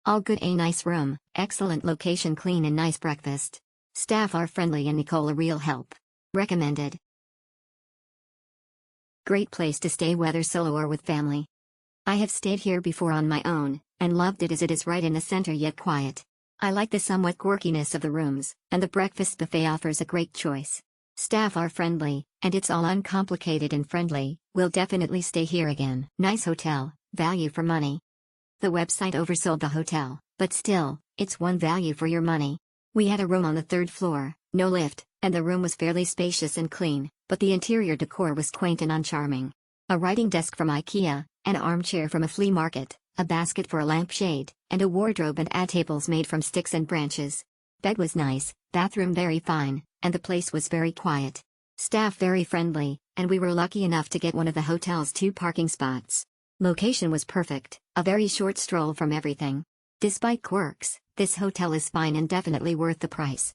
All good, a nice room, excellent location, clean and nice breakfast. Staff are friendly and Nicole a real help. Recommended. Great place to stay whether solo or with family. I have stayed here before on my own, and loved it as it is right in the center yet quiet. I like the somewhat quirkiness of the rooms, and the breakfast buffet offers a great choice. Staff are friendly, and it's all uncomplicated and friendly. We'll definitely stay here again. Nice hotel, value for money. The website oversold the hotel, but still, it's one value for your money. We had a room on the 3rd floor, no lift, and the room was fairly spacious and clean, but the interior decor was quaint and uncharming. A writing desk from IKEA, an armchair from a flea market, a basket for a lampshade, and a wardrobe and ad tables made from sticks and branches. Bed was nice, bathroom very fine, and the place was very quiet. Staff very friendly, and we were lucky enough to get one of the hotel's 2 parking spots. Location was perfect, a very short stroll from everything. Despite quirks, this hotel is fine and definitely worth the price.